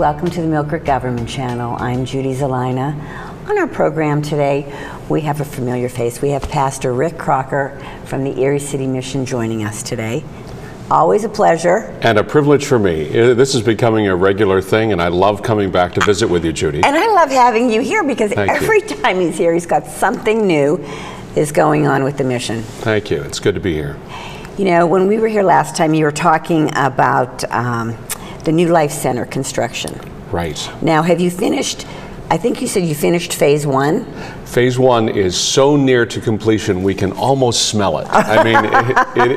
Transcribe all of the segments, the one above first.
welcome to the Millcreek Government Channel. I'm Judy Zelina. On our program today, we have a familiar face. We have Pastor Rick Crocker from the Erie City Mission joining us today. Always a pleasure. And a privilege for me. This is becoming a regular thing, and I love coming back to visit with you, Judy. And I love having you here because Thank every you. time he's here, he's got something new is going on with the mission. Thank you. It's good to be here. You know, when we were here last time, you were talking about the New Life Center construction. Right. Now, have you finished, I think you said you finished phase one? Phase one is so near to completion, we can almost smell it. I mean,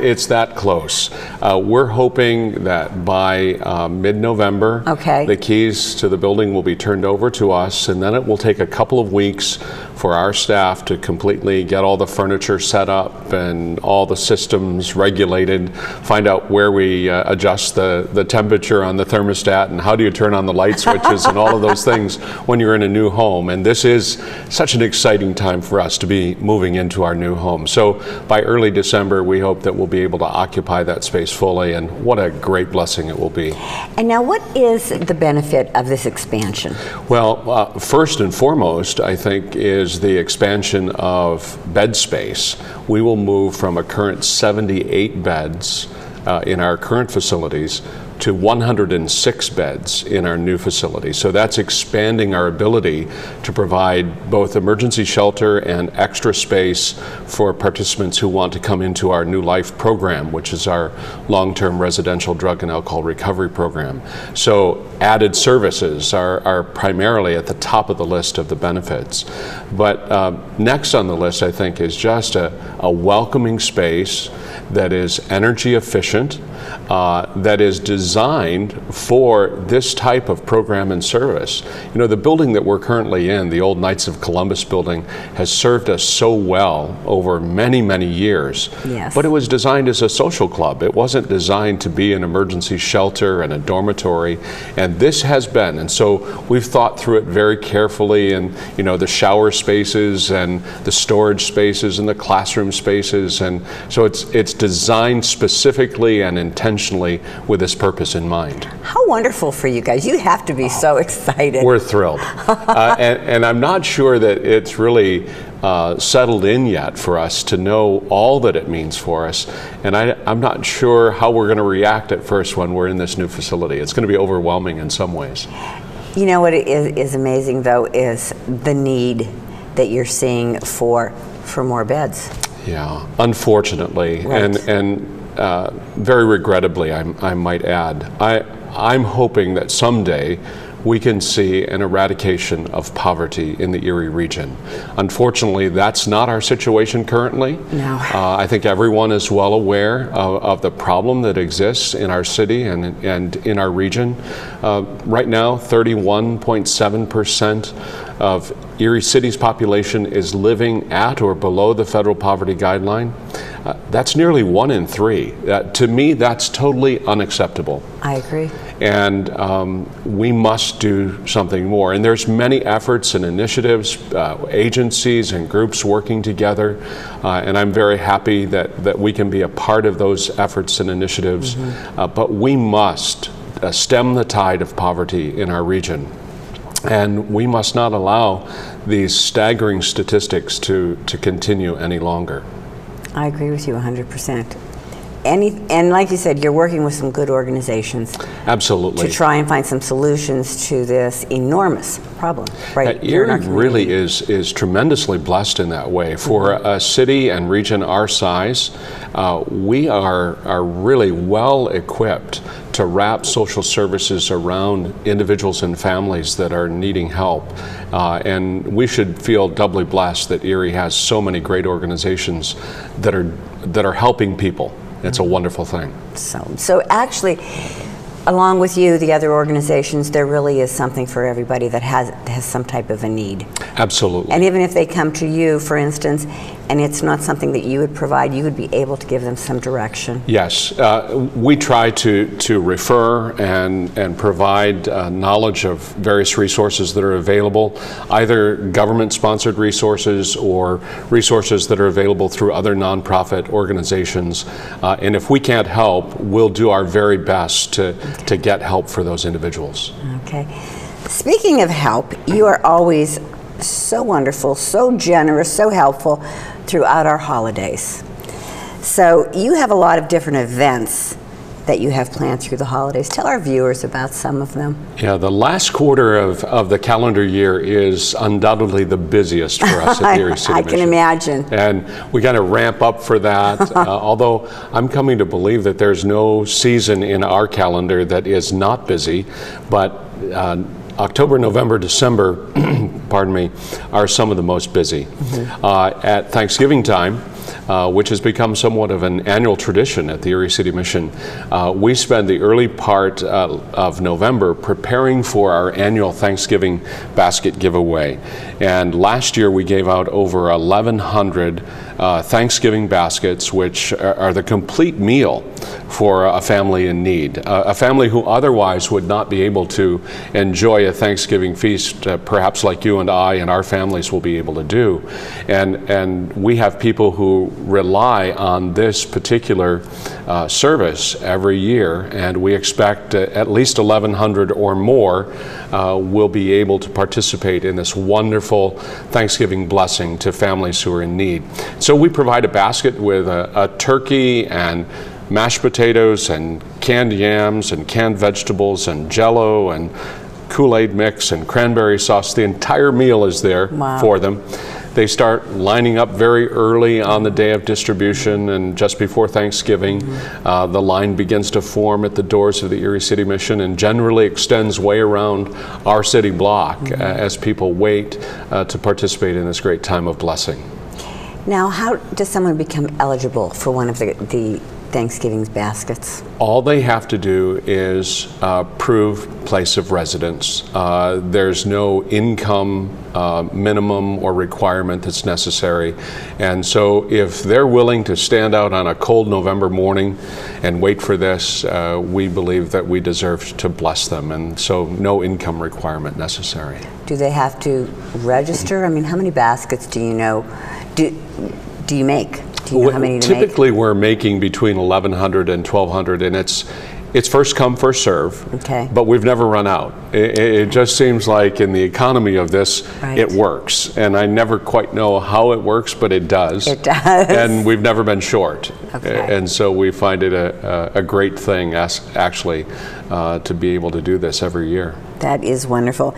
it's that close. We're hoping that by mid-November, the keys to the building will be turned over to us, and then it will take a couple of weeks for our staff to completely get all the furniture set up and all the systems regulated, find out where we adjust the temperature on the thermostat and how do you turn on the light switches and all of those things when you're in a new home. And this is such an exciting time for us to be moving into our new home. So by early December, we hope that we'll be able to occupy that space fully, and what a great blessing it will be. And now, what is the benefit of this expansion? Well, first and foremost, I think, is the expansion of bed space. We will move from a current 78 beds in our current facilities to 106 beds in our new facility. So that's expanding our ability to provide both emergency shelter and extra space for participants who want to come into our New Life program, which is our long-term residential drug and alcohol recovery program. So added services are primarily at the top of the list of the benefits. But next on the list, I think, is just a welcoming space that is energy efficient, that is designed for this type of program and service. You know, the building that we're currently in, the old Knights of Columbus building, has served us so well over many, many years. Yes. But it was designed as a social club. It wasn't designed to be an emergency shelter and a dormitory, and this has been. And so we've thought through it very carefully, and you know, the shower spaces and the storage spaces and the classroom spaces, and so it's designed specifically and intentionally with this purpose in mind. How wonderful for you guys. You have to be so excited. We're thrilled. And I'm not sure that it's really settled in yet for us to know all that it means for us. And I'm not sure how we're going to react at first when we're in this new facility. It's going to be overwhelming in some ways. You know what is amazing, though, is the need that you're seeing for more beds. Yeah, unfortunately, right. and very regrettably, I might add. I'm hoping that someday we can see an eradication of poverty in the Erie region. Unfortunately, that's not our situation currently. No. I think everyone is well aware of the problem that exists in our city and in our region. Right now, 31.7% of Erie City's population is living at or below the federal poverty guideline. That's nearly 1 in 3. To me, that's totally unacceptable. I agree. And we must do something more. And there's many efforts and initiatives, agencies and groups working together. And I'm very happy that we can be a part of those efforts and initiatives. Mm-hmm. But we must stem the tide of poverty in our region. And we must not allow these staggering statistics to continue any longer. I agree with you 100%. And like you said, you're working with some good organizations. Absolutely. To try and find some solutions to this enormous problem. Right. Erie really is tremendously blessed in that way. For a city and region our size, we are really well equipped to wrap social services around individuals and families that are needing help. And we should feel doubly blessed that Erie has so many great organizations that are helping people. It's a wonderful thing. So actually, along with you, the other organizations, there really is something for everybody that has some type of a need. Absolutely. And even if they come to you, for instance, and it's not something that you would provide, you would be able to give them some direction. Yes, we try to refer and provide knowledge of various resources that are available, either government-sponsored resources or resources that are available through other nonprofit organizations. And if we can't help, we'll do our very best to to get help for those individuals. Okay. Speaking of help, you are always so wonderful, so generous, so helpful throughout our holidays. So you have a lot of different events that you have planned through the holidays. Tell our viewers about some of them. Yeah, the last quarter of the calendar year is undoubtedly the busiest for us at the Erie City Mission. I can imagine. And we got to ramp up for that, although I'm coming to believe that there's no season in our calendar that is not busy, but October, November, December, pardon me, are some of the most busy. At Thanksgiving time, which has become somewhat of an annual tradition at the Erie City Mission, we spend the early part of November preparing for our annual Thanksgiving basket giveaway. And last year we gave out over 1,100 Thanksgiving baskets, which are the complete meal for a family in need, a family who otherwise would not be able to enjoy a Thanksgiving feast, perhaps like you and I and our families will be able to do. And we have people who rely on this particular service every year, and we expect at least 1,100 or more will be able to participate in this wonderful Thanksgiving blessing to families who are in need. So we provide a basket with a turkey and mashed potatoes and canned yams and canned vegetables and Jell-O and Kool-Aid mix and cranberry sauce. The entire meal is there for them. They start lining up very early on the day of distribution, and just before Thanksgiving, the line begins to form at the doors of the Erie City Mission and generally extends way around our city block as people wait to participate in this great time of blessing. Now, how does someone become eligible for one of the Thanksgiving's baskets? All they have to do is prove place of residence. There's no income minimum or requirement that's necessary. And so if they're willing to stand out on a cold November morning and wait for this, we believe that we deserve to bless them. And so no income requirement necessary. Do they have to register? I mean, how many baskets do you know, do you make? Do you know how many to make? Typically, we're making between 1,100 and 1,200, and it's first come, first serve. Okay. But we've never run out. It just seems like in the economy of this, it works. And I never quite know how it works, but it does. It does. And we've never been short. Okay. And so we find it a great thing, actually, to be able to do this every year. That is wonderful.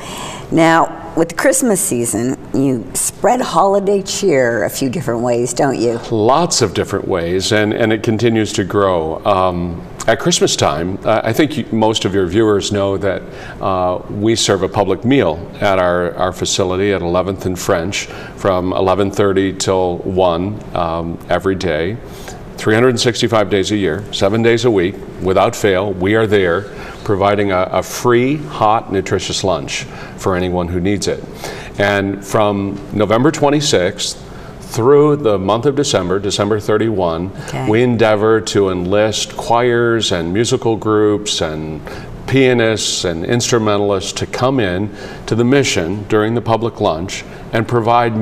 Now, with the Christmas season, you spread holiday cheer a few different ways, don't you? Lots of different ways, and it continues to grow. At Christmas time, I think most of your viewers know that we serve a public meal at our facility at 11th and French from 11:30 till 1 every day, 365 days a year, 7 days a week, without fail. We are there providing a free, hot, nutritious lunch for anyone who needs it. And from November 26th through the month of December 31, we endeavor to enlist choirs and musical groups and pianists and instrumentalists to come in to the mission during the public lunch and provide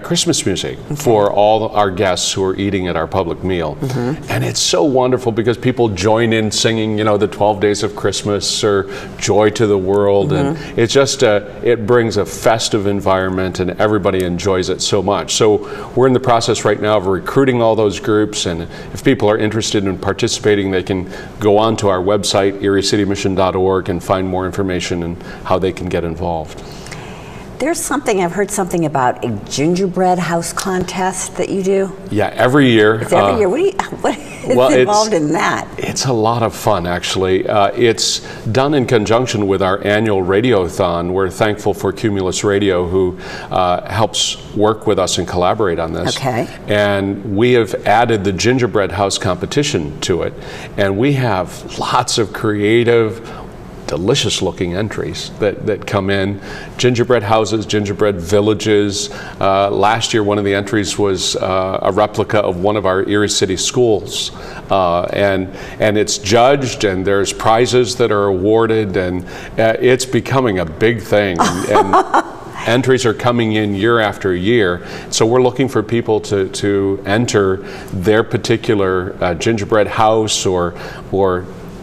Christmas music for all our guests who are eating at our public meal. And it's so wonderful because people join in singing, the 12 Days of Christmas or Joy to the World. And it's just, it brings a festive environment and everybody enjoys it so much. So we're in the process right now of recruiting all those groups. And if people are interested in participating, they can go on to our website, eriecitymission.org, and find more information and how they can get involved. There's something, I've heard something about a gingerbread house contest that you do. Yeah, every year. It's every year. What is involved in that? It's a lot of fun, actually. It's done in conjunction with our annual radiothon. We're thankful for Cumulus Radio, who helps work with us and collaborate on this. Okay. And we have added the gingerbread house competition to it. And we have lots of creative, delicious looking entries that come in. Gingerbread houses, gingerbread villages. Last year one of the entries was a replica of one of our Erie City schools. And it's judged and there's prizes that are awarded, and it's becoming a big thing. And entries are coming in year after year. So we're looking for people to enter their particular gingerbread house or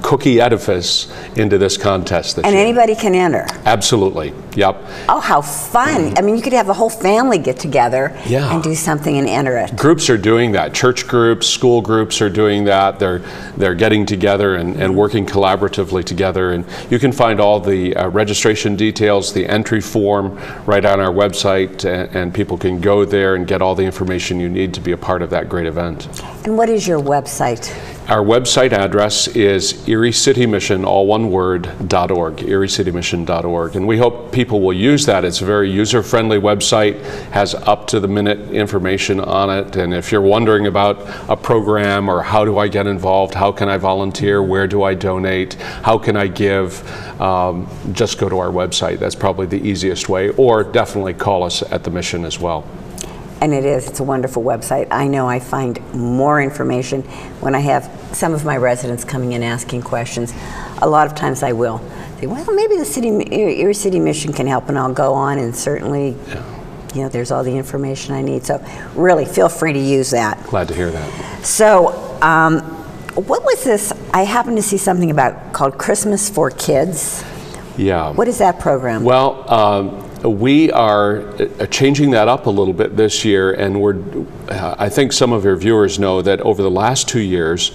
cookie edifice into this contest this And year. anybody can enter. Absolutely. Yep. Oh, how fun. I mean, you could have the whole family get together Yeah. and do something and enter it. Groups are doing that. Church groups, school groups are doing that. They're getting together and working collaboratively together. And you can find all the registration details, the entry form right on our website, and people can go there and get all the information you need to be a part of that great event. And what is your website? Our website address is eriecitymission, all one word, .org, eriecitymission.org. And we hope people will use that. It's a very user-friendly website, has up-to-the-minute information on it. And if you're wondering about a program or how do I get involved, how can I volunteer, where do I donate, how can I give, just go to our website. That's probably the easiest way. Or definitely call us at the Mission as well. And it's a wonderful website. I know I find more information when I have some of my residents coming in asking questions. A lot of times I will say, well, maybe the Erie City Mission can help, and I'll go on, and certainly, there's all the information I need. So really, feel free to use that. Glad to hear that. So, what was this? I happened to see something called Christmas for Kids. Yeah. What is that program? Well, we are changing that up a little bit this year, and I think some of your viewers know that over the last 2 years,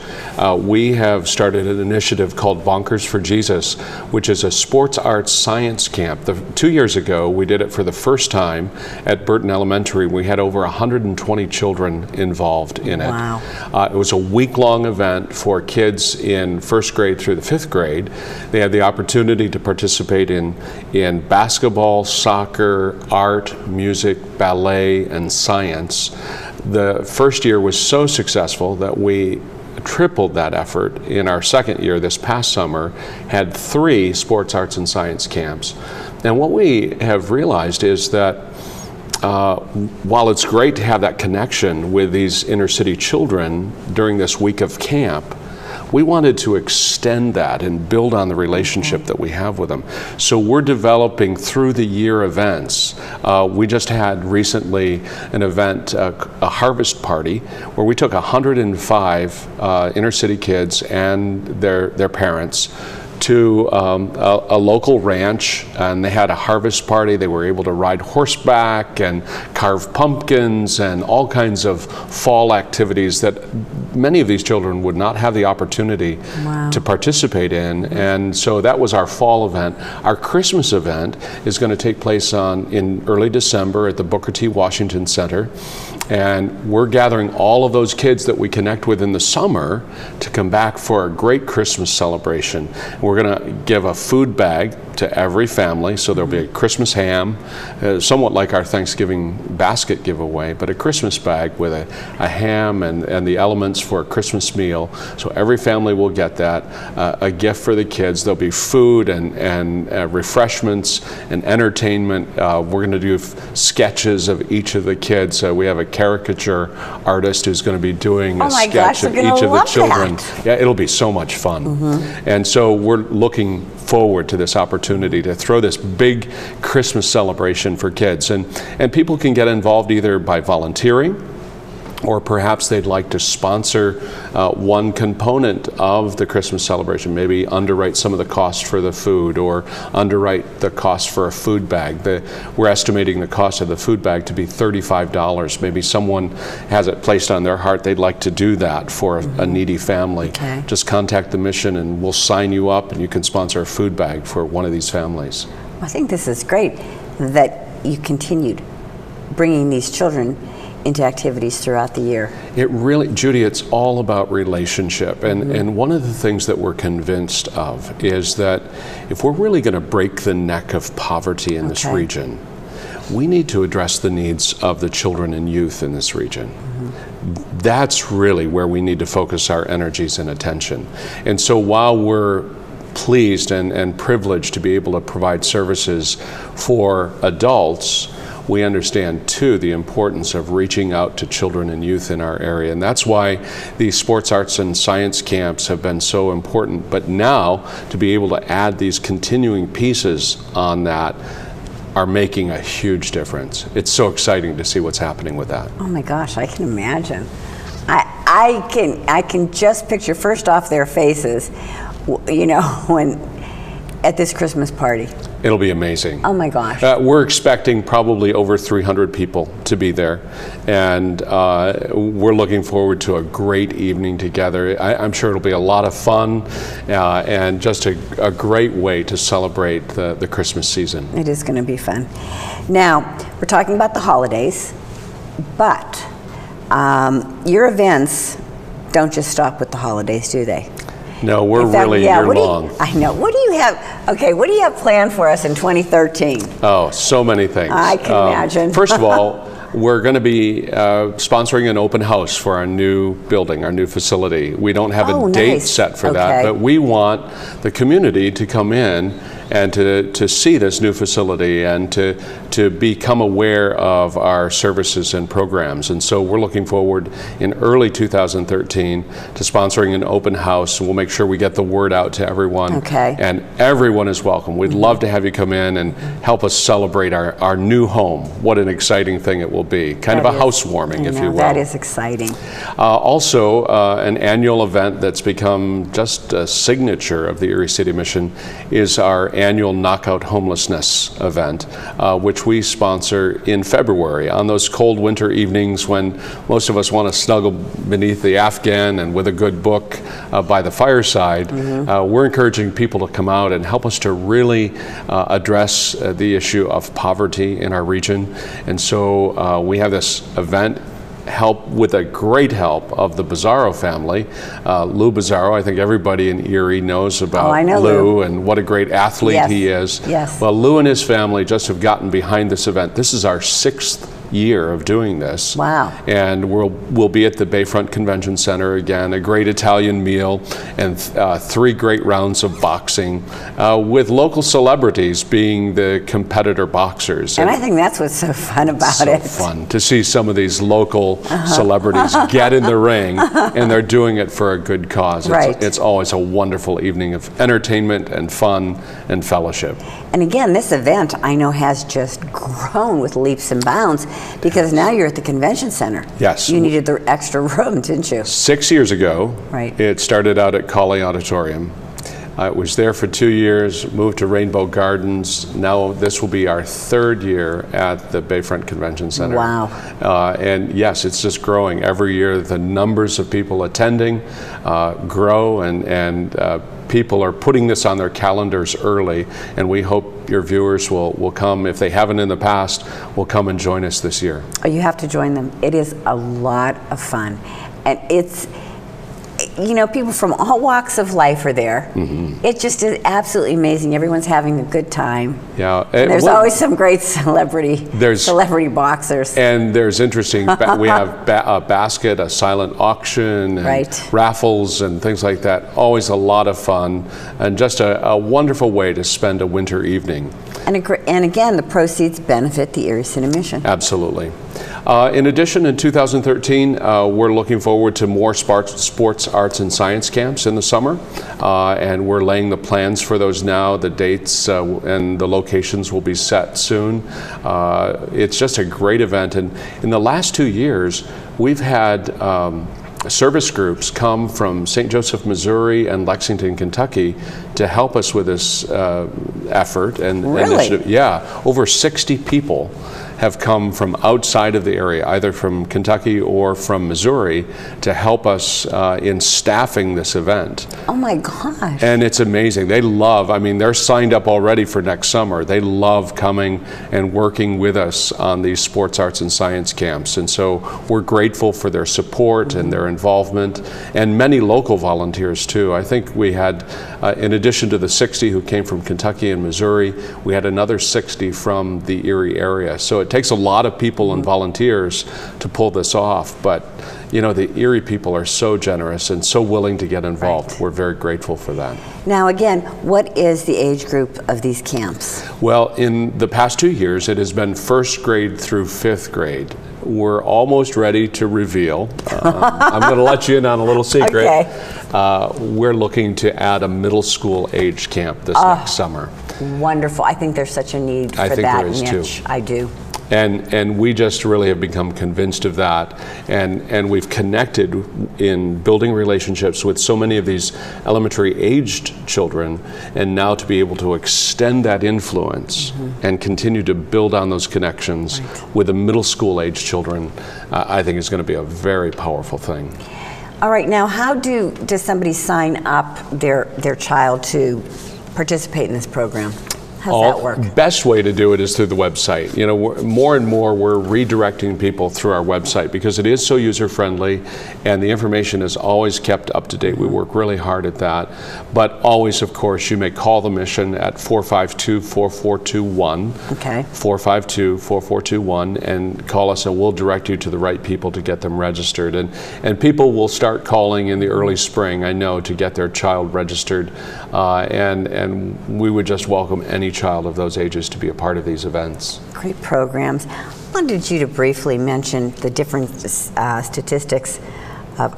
we have started an initiative called Bonkers for Jesus, which is a sports arts science camp. 2 years ago, we did it for the first time at Burton Elementary. We had over 120 children involved in it. Wow. It was a week-long event for kids in first grade through the fifth grade. They had the opportunity to participate in basketball, soccer, art, music, ballet, and science. The first year was so successful that we tripled that effort. In our second year, this past summer, had 3 sports, arts, and science camps. And what we have realized is that while it's great to have that connection with these inner city children during this week of camp, we wanted to extend that and build on the relationship that we have with them. So we're developing through the year events. We just had recently an event, a harvest party, where we took 105 inner city kids and their parents to a local ranch, and they had a harvest party. They were able to ride horseback and carve pumpkins and all kinds of fall activities that many of these children would not have the opportunity to participate in. And so that was our fall event. Our Christmas event is going to take place in early December at the Booker T. Washington Center. And we're gathering all of those kids that we connect with in the summer to come back for a great Christmas celebration. We're going to give a food bag to every family, so there'll be a Christmas ham, somewhat like our Thanksgiving basket giveaway, but a Christmas bag with a ham and the elements for a Christmas meal. So every family will get that, a gift for the kids. There'll be food and refreshments and entertainment. We're going to do sketches of each of the kids. We have a caricature artist who's going to be doing a sketch of each of the children. Yeah, it'll be so much fun. And so we're looking forward to this opportunity to throw this big Christmas celebration for kids. And people can get involved either by volunteering, or perhaps they'd like to sponsor one component of the Christmas celebration, maybe underwrite some of the costs for the food or underwrite the cost for a food bag. We're estimating the cost of the food bag to be $35. Maybe someone has it placed on their heart they'd like to do that for a needy family. Okay. Just contact the Mission and we'll sign you up and you can sponsor a food bag for one of these families. I think this is great that you continued bringing these children into activities throughout the year. It really, Judy, it's all about relationship. And one of the things that we're convinced of is that if we're really going to break the neck of poverty in this region, we need to address the needs of the children and youth in this region. That's really where we need to focus our energies and attention. And so while we're pleased and privileged to be able to provide services for adults, we understand too the importance of reaching out to children and youth in our area. And that's why these sports, arts, and science camps have been so important. But now to be able to add these continuing pieces on that are making a huge difference. It's so exciting to see what's happening with that. Oh my gosh, I can imagine. I can just picture first off their faces when at this Christmas party. It'll be amazing. Oh my gosh. We're expecting probably over 300 people to be there, and we're looking forward to a great evening together. I'm sure it'll be a lot of fun and just a great way to celebrate the Christmas season. It is going to be fun. Now, we're talking about the holidays, but your events don't just stop with the holidays, do they? No, we're really year-long. I know. What do you have? Okay, what do you have planned for us in 2013? Oh, so many things. I can imagine. First of all, we're going to be sponsoring an open house for our new building, our new facility. We don't have a date set for that, but we want the community to come in and to see this new facility and to become aware of our services and programs. And so we're looking forward in early 2013 to sponsoring an open house, and we'll make sure we get the word out to everyone. Okay. And everyone is welcome. We'd love to have you come in and help us celebrate our new home. What an exciting thing it will be. Kind of a housewarming, if you will. That is exciting. Also, an annual event that's become just a signature of the Erie City Mission is our annual Knockout Homelessness event, which we sponsor in February on those cold winter evenings when most of us want to snuggle beneath the Afghan and with a good book by the fireside. We're encouraging people to come out and help us to really address the issue of poverty in our region. And so we have this event with a great help of the Bizzaro family. Lou Bizzaro, I think everybody in Erie knows about Lou and what a great athlete he is. Yes. Well, Lou and his family just have gotten behind this event. This is our 6th year of doing this. Wow. And we'll be at the Bayfront Convention Center again, a great Italian meal and 3 great rounds of boxing with local celebrities being the competitor boxers. And I think that's what's so fun about it. So fun to see some of these local celebrities get in the ring, and they're doing it for a good cause. It's always a wonderful evening of entertainment and fun and fellowship. And again, this event I know has just grown with leaps and bounds because now you're at the convention center. Yes. You needed the extra room, didn't you? 6 years ago, it started out at Colley Auditorium. It was there for 2 years, moved to Rainbow Gardens. Now this will be our 3rd year at the Bayfront Convention Center. Wow. And yes, it's just growing. Every year the numbers of people attending grow, and people are putting this on their calendars early, and we hope your viewers will come, if they haven't in the past, will come and join us this year. Oh, you have to join them. It is a lot of fun. And it's, people from all walks of life are there. It just is absolutely amazing. Everyone's having a good time. Yeah. And there's always some great celebrity boxers. And there's interesting, we have a basket, a silent auction, and raffles and things like that. Always a lot of fun, and just a wonderful way to spend a winter evening. And again, the proceeds benefit the Erie City Mission. Absolutely. In addition, in 2013, we're looking forward to more sports, arts, and science camps in the summer, and we're laying the plans for those now. The dates and the locations will be set soon. It's just a great event, and in the last 2 years, we've had service groups come from St. Joseph, Missouri and Lexington, Kentucky to help us with this effort and initiative. Yeah, over 60 people have come from outside of the area, either from Kentucky or from Missouri, to help us in staffing this event. Oh my gosh. And it's amazing. They love, they're signed up already for next summer. They love coming and working with us on these sports, arts, and science camps. And so we're grateful for their support and their involvement, and many local volunteers too. I think we had, in addition to the 60 who came from Kentucky and Missouri, we had another 60 from the Erie area. So it takes a lot of people and volunteers to pull this off, but the Erie people are so generous and so willing to get involved. We're very grateful for that. Now again, what is the age group of these camps? Well, in the past 2 years, it has been 1st grade through 5th grade. We're almost ready to reveal. I'm going to let you in on a little secret. Okay. We're looking to add a middle school age camp this next summer. Wonderful. I think there's such a need for that niche. I do. And we just really have become convinced of that, and we've connected in building relationships with so many of these elementary aged children, and now to be able to extend that influence and continue to build on those connections with the middle school age children, I think is going to be a very powerful thing. All right, now how does somebody sign up their child to participate in this program? How's that work? Best way to do it is through the website. You know, more and more we're redirecting people through our website because it is so user-friendly, and the information is always kept up to date. We work really hard at that. But always, of course, you may call the mission at 452-4421. Okay. 452-4421, and call us, and we'll direct you to the right people to get them registered. And people will start calling in the early spring, I know, to get their child registered. And we would just welcome any child of those ages to be a part of these events. Great programs. I wanted you to briefly mention the different statistics of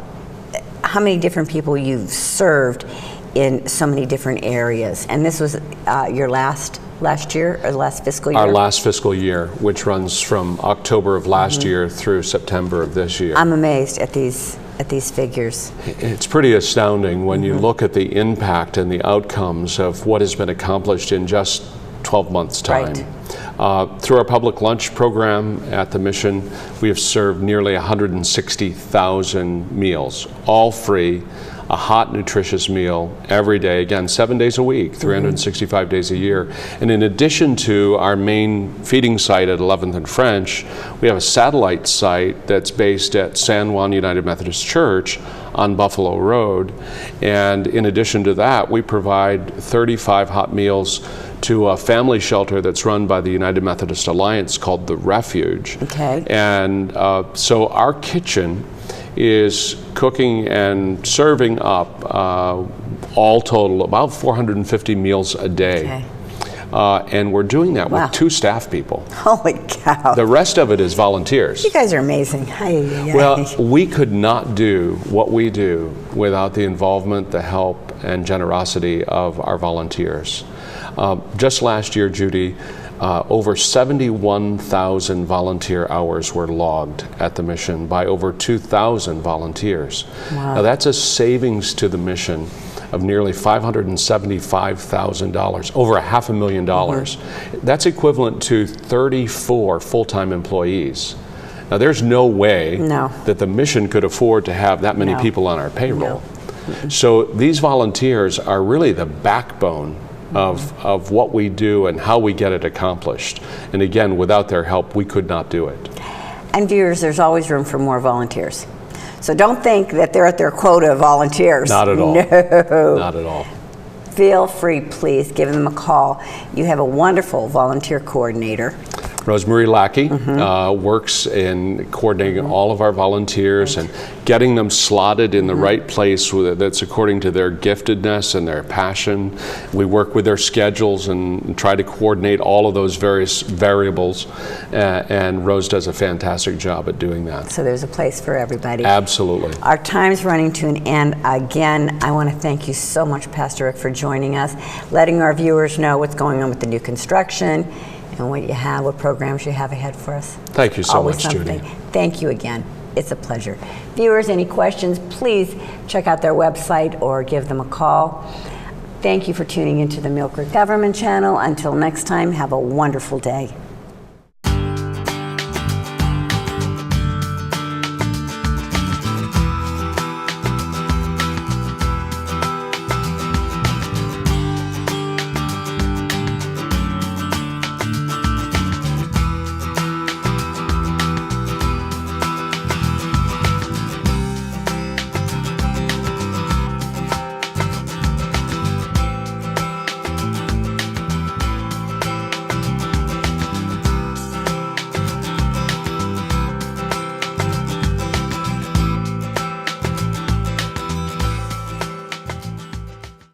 how many different people you've served in so many different areas. And this was your last year, or the last fiscal year? Our last fiscal year, which runs from October of last year through September of this year. I'm amazed at these figures. It's pretty astounding when you look at the impact and the outcomes of what has been accomplished in just 12 months' time. Right. Through our public lunch program at the mission, we have served nearly 160,000 meals, all free, a hot, nutritious meal every day, again, 7 days a week, 365 days a year. And in addition to our main feeding site at 11th and French, we have a satellite site that's based at San Juan United Methodist Church on Buffalo Road. And in addition to that, we provide 35 hot meals to a family shelter that's run by the United Methodist Alliance called The Refuge. Okay. And so our kitchen is cooking and serving up all total about 450 meals a day. Okay. And we're doing that with 2 staff people. Holy cow. The rest of it is volunteers. You guys are amazing. Well, we could not do what we do without the involvement, the help, and generosity of our volunteers. Just last year, Judy, over 71,000 volunteer hours were logged at the mission by over 2,000 volunteers. Wow. Now that's a savings to the mission of nearly $575,000, over $500,000. That's equivalent to 34 full-time employees. Now there's no way that the mission could afford to have that many people on our payroll. So these volunteers are really the backbone of what we do and how we get it accomplished. And again, without their help, we could not do it. And viewers, there's always room for more volunteers. So don't think that they're at their quota of volunteers. Not at all. No. Not at all. Feel free, please, give them a call. You have a wonderful volunteer coordinator. Rosemary Lackey works in coordinating all of our volunteers and getting them slotted in the right place that's according to their giftedness and their passion. We work with their schedules and try to coordinate all of those various variables, and Rose does a fantastic job at doing that. So there's a place for everybody. Absolutely. Our time's running to an end. Again, I want to thank you so much, Pastor Rick, for joining us, letting our viewers know what's going on with the new construction and what programs you have ahead for us. Thank you so much, Judy. Thank you again. It's a pleasure. Viewers, any questions, please check out their website or give them a call. Thank you for tuning into the Millcreek Government Channel. Until next time, have a wonderful day.